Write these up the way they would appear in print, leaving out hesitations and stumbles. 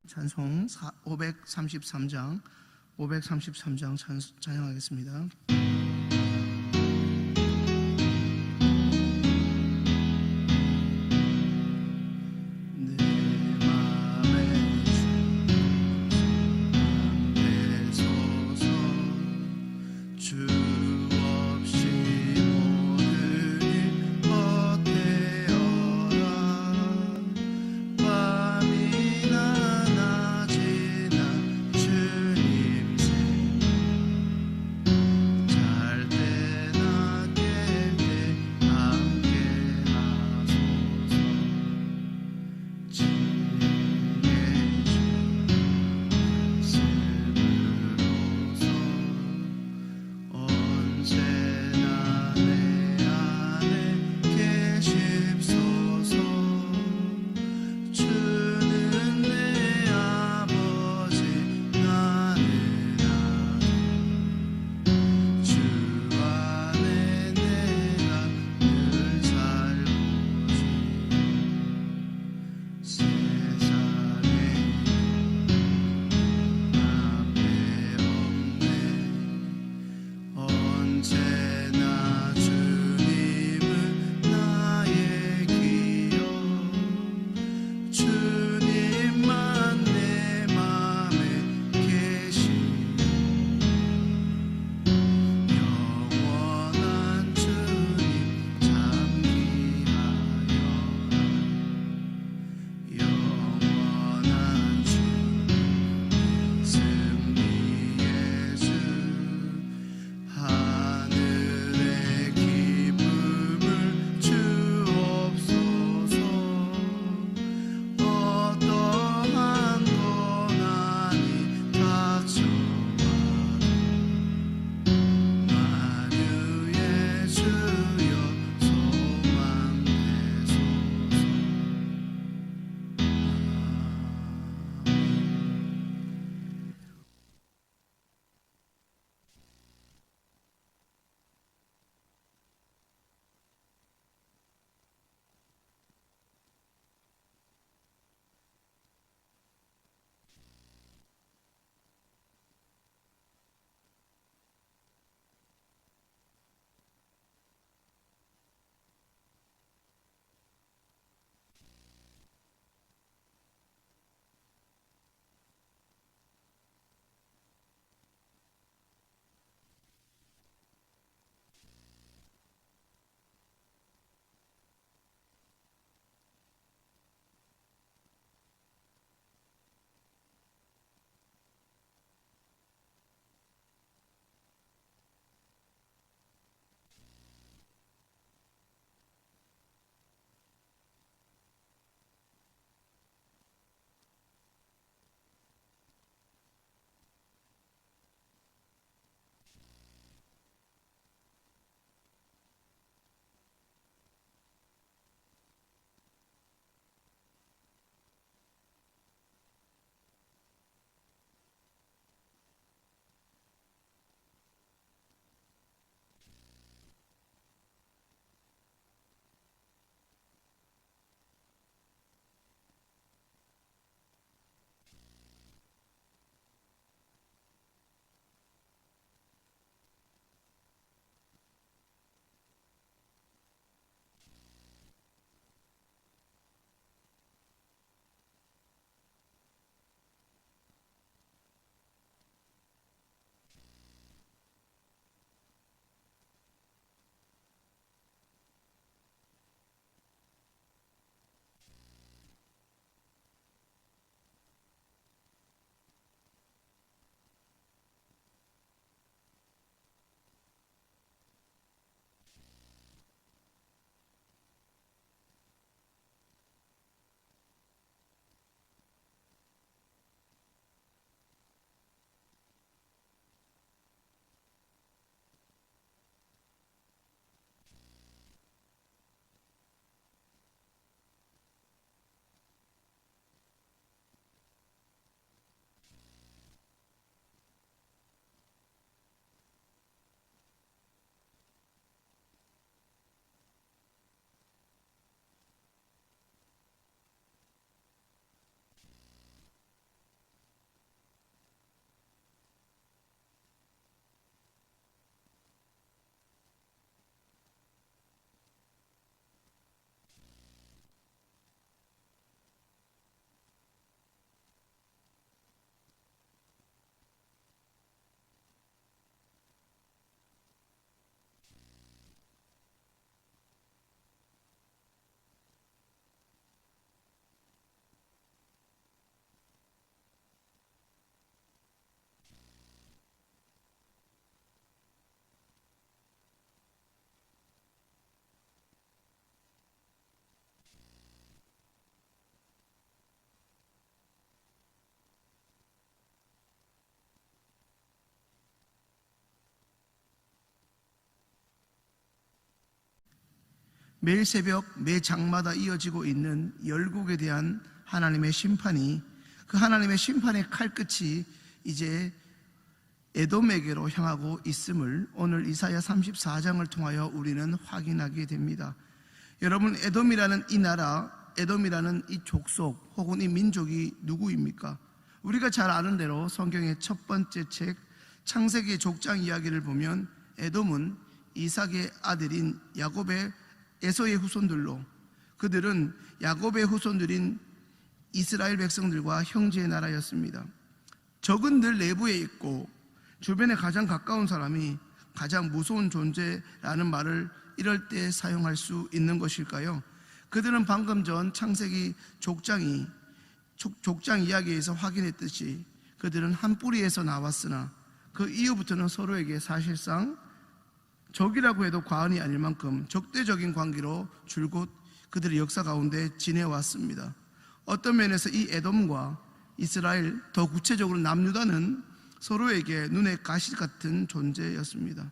찬송 533장 찬양하겠습니다. 매일 새벽 매 장마다 이어지고 있는 열국에 대한 하나님의 심판이, 그 하나님의 심판의 칼끝이 이제 에돔에게로 향하고 있음을 오늘 이사야 34장을 통하여 우리는 확인하게 됩니다. 여러분, 에돔이라는 이 나라, 에돔이라는 이 족속 혹은 이 민족이 누구입니까? 우리가 잘 아는 대로 성경의 첫 번째 책 창세기 족장 이야기를 보면 에돔은 이삭의 아들인 야곱의 에서의 후손들로, 그들은 야곱의 후손들인 이스라엘 백성들과 형제의 나라였습니다. 적은 늘 내부에 있고 주변에 가장 가까운 사람이 가장 무서운 존재라는 말을 이럴 때 사용할 수 있는 것일까요? 그들은 방금 전 창세기 족장 이야기에서 확인했듯이 그들은 한 뿌리에서 나왔으나 그 이후부터는 서로에게 사실상 적이라고 해도 과언이 아닐 만큼 적대적인 관계로 줄곧 그들의 역사 가운데 지내왔습니다. 어떤 면에서 이 에돔과 이스라엘, 더 구체적으로 남유다는 서로에게 눈의 가시 같은 존재였습니다.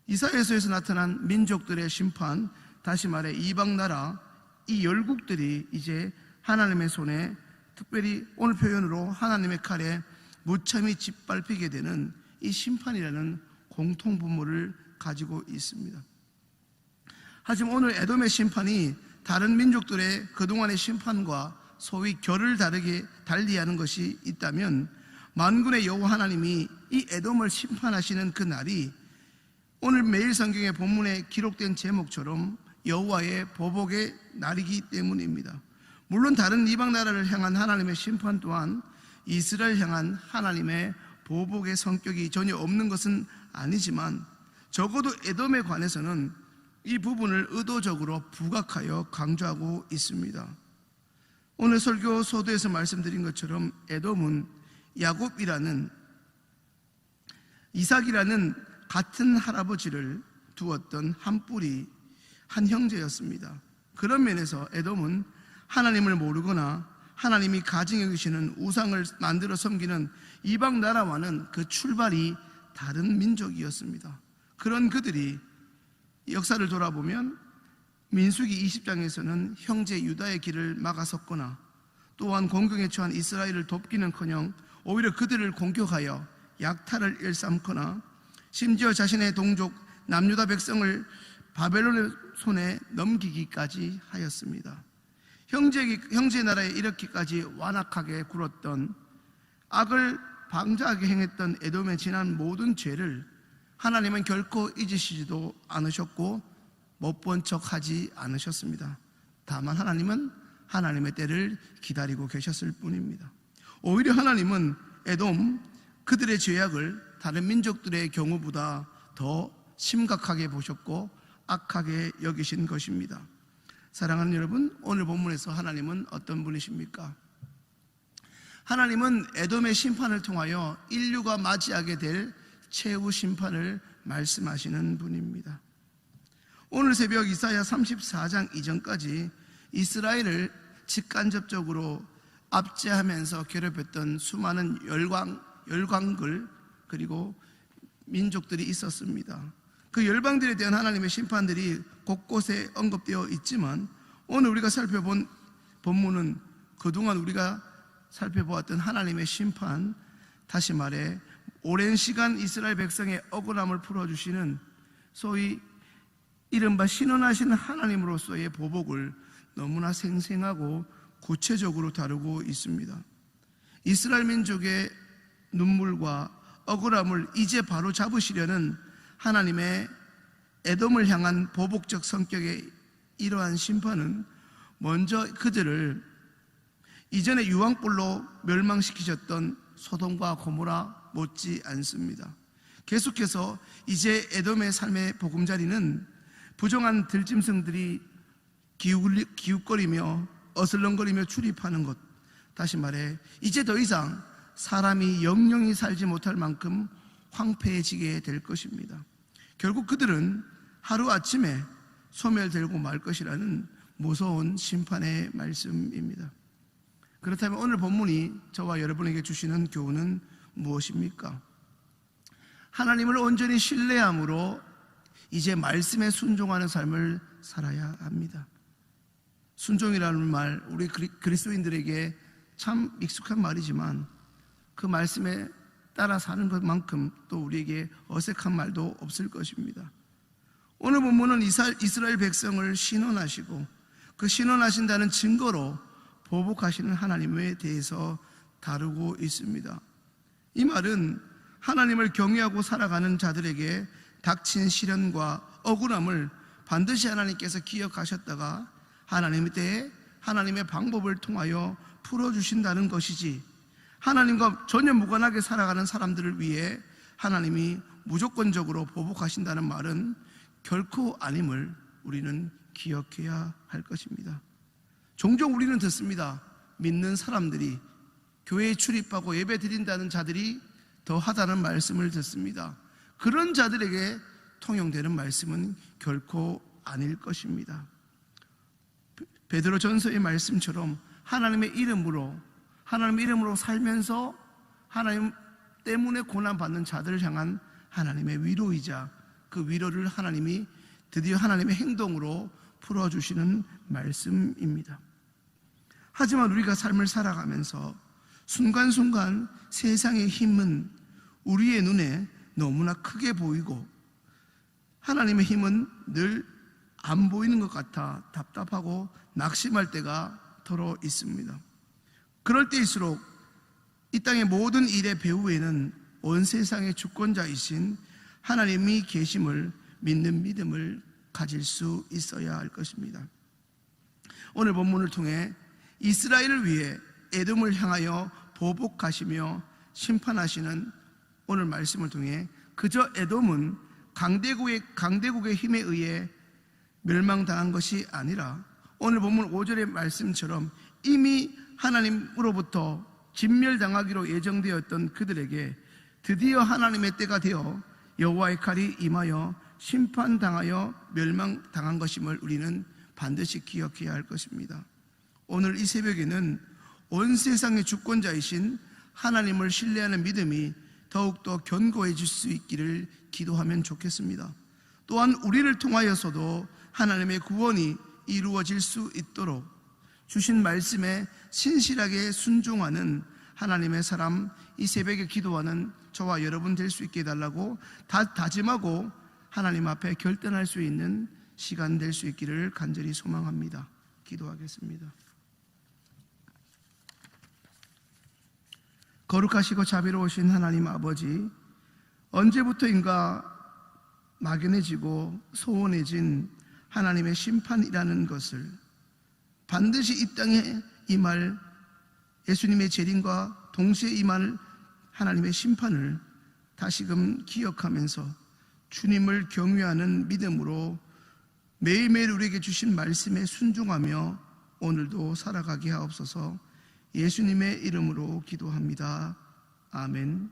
이사야서에서 나타난 민족들의 심판, 다시 말해 이방 나라, 이 열국들이 이제 하나님의 손에, 특별히 오늘 표현으로 하나님의 칼에 무참히 짓밟히게 되는 이 심판이라는 공통분모를 가지고 있습니다. 하지만 오늘 에돔의 심판이 다른 민족들의 그동안의 심판과 소위 결을 다르게 달리하는 것이 있다면, 만군의 여호와 하나님이 이 에돔을 심판하시는 그 날이 오늘 매일 성경의 본문에 기록된 제목처럼 여호와의 보복의 날이기 때문입니다. 물론 다른 이방 나라를 향한 하나님의 심판 또한 이스라엘 향한 하나님의 보복의 성격이 전혀 없는 것은 아니지만, 적어도 에돔에 관해서는 이 부분을 의도적으로 부각하여 강조하고 있습니다. 오늘 설교 소도에서 말씀드린 것처럼 에돔은 야곱이라는, 이삭이라는 같은 할아버지를 두었던 한 뿌리, 한 형제였습니다. 그런 면에서 에돔은 하나님을 모르거나 하나님이 가증히 여기시는 우상을 만들어 섬기는 이방 나라와는 그 출발이 다른 민족이었습니다. 그런 그들이 역사를 돌아보면 민수기 20장에서는 형제 유다의 길을 막아섰거나, 또한 공경에 처한 이스라엘을 돕기는커녕 오히려 그들을 공격하여 약탈을 일삼거나, 심지어 자신의 동족 남유다 백성을 바벨론의 손에 넘기기까지 하였습니다. 형제 나라에 이렇게까지 완악하게 굴었던, 악을 방자하게 행했던 에돔의 지난 모든 죄를 하나님은 결코 잊으시지도 않으셨고 못 본 척하지 않으셨습니다. 다만 하나님은 하나님의 때를 기다리고 계셨을 뿐입니다. 오히려 하나님은 에돔, 그들의 죄악을 다른 민족들의 경우보다 더 심각하게 보셨고 악하게 여기신 것입니다. 사랑하는 여러분, 오늘 본문에서 하나님은 어떤 분이십니까? 하나님은 에돔의 심판을 통하여 인류가 맞이하게 될 최후 심판을 말씀하시는 분입니다. 오늘 새벽 이사야 34장 이전까지 이스라엘을 직간접적으로 압제하면서 괴롭혔던 수많은 열강들, 그리고 민족들이 있었습니다. 그 열방들에 대한 하나님의 심판들이 곳곳에 언급되어 있지만, 오늘 우리가 살펴본 본문은 그동안 우리가 살펴보았던 하나님의 심판, 다시 말해 오랜 시간 이스라엘 백성의 억울함을 풀어주시는 소위 이른바 신원하시는 하나님으로서의 보복을 너무나 생생하고 구체적으로 다루고 있습니다. 이스라엘 민족의 눈물과 억울함을 이제 바로 잡으시려는 하나님의 에돔을 향한 보복적 성격의 이러한 심판은 먼저 그들을 이전에 유황불로 멸망시키셨던 소돔과 고모라 못지 않습니다. 계속해서 이제 에돔의 삶의 보금자리는 부정한 들짐승들이 기웃거리며 어슬렁거리며 출입하는 것, 다시 말해 이제 더 이상 사람이 영영이 살지 못할 만큼 황폐해지게 될 것입니다. 결국 그들은 하루아침에 소멸되고 말 것이라는 무서운 심판의 말씀입니다. 그렇다면 오늘 본문이 저와 여러분에게 주시는 교훈은 무엇입니까? 하나님을 온전히 신뢰함으로 이제 말씀에 순종하는 삶을 살아야 합니다. 순종이라는 말, 우리 그리스도인들에게 참 익숙한 말이지만 그 말씀에 따라 사는 것만큼 또 우리에게 어색한 말도 없을 것입니다. 오늘 본문은 이스라엘 백성을 신원하시고 그 신원하신다는 증거로 보복하시는 하나님에 대해서 다루고 있습니다. 이 말은 하나님을 경외하고 살아가는 자들에게 닥친 시련과 억울함을 반드시 하나님께서 기억하셨다가 하나님에 대해 하나님의 방법을 통하여 풀어주신다는 것이지, 하나님과 전혀 무관하게 살아가는 사람들을 위해 하나님이 무조건적으로 보복하신다는 말은 결코 아님을 우리는 기억해야 할 것입니다. 종종 우리는 듣습니다. 믿는 사람들이 교회에 출입하고 예배 드린다는 자들이 더하다는 말씀을 듣습니다. 그런 자들에게 통용되는 말씀은 결코 아닐 것입니다. 베드로 전서의 말씀처럼 하나님의 이름으로 살면서 하나님 때문에 고난받는 자들을 향한 하나님의 위로이자 그 위로를 하나님이 드디어 하나님의 행동으로 풀어주시는 말씀입니다. 하지만 우리가 삶을 살아가면서 순간순간 세상의 힘은 우리의 눈에 너무나 크게 보이고 하나님의 힘은 늘 안 보이는 것 같아 답답하고 낙심할 때가 더러 있습니다. 그럴 때일수록 이 땅의 모든 일의 배후에는 온 세상의 주권자이신 하나님이 계심을 믿는 믿음을 가질 수 있어야 할 것입니다. 오늘 본문을 통해 이스라엘을 위해 에돔을 향하여 보복하시며 심판하시는 오늘 말씀을 통해 그저 에돔은 강대국의 힘에 의해 멸망당한 것이 아니라 오늘 본문 5절의 말씀처럼 이미 하나님으로부터 진멸당하기로 예정되었던 그들에게 드디어 하나님의 때가 되어 여호와의 칼이 임하여 심판당하여 멸망당한 것임을 우리는 반드시 기억해야 할 것입니다. 오늘 이 새벽에는 온 세상의 주권자이신 하나님을 신뢰하는 믿음이 더욱더 견고해질 수 있기를 기도하면 좋겠습니다. 또한 우리를 통하여서도 하나님의 구원이 이루어질 수 있도록 주신 말씀에 신실하게 순종하는 하나님의 사람, 이 새벽에 기도하는 저와 여러분 될 수 있게 해달라고 다짐하고 하나님 앞에 결단할 수 있는 시간 될 수 있기를 간절히 소망합니다. 기도하겠습니다. 거룩하시고 자비로우신 하나님 아버지, 언제부터인가 막연해지고 소원해진 하나님의 심판이라는 것을 반드시 이 땅에 임할 예수님의 재림과 동시에 임할 하나님의 심판을 다시금 기억하면서 주님을 경외하는 믿음으로 매일매일 우리에게 주신 말씀에 순종하며 오늘도 살아가게 하옵소서. 예수님의 이름으로 기도합니다. 아멘.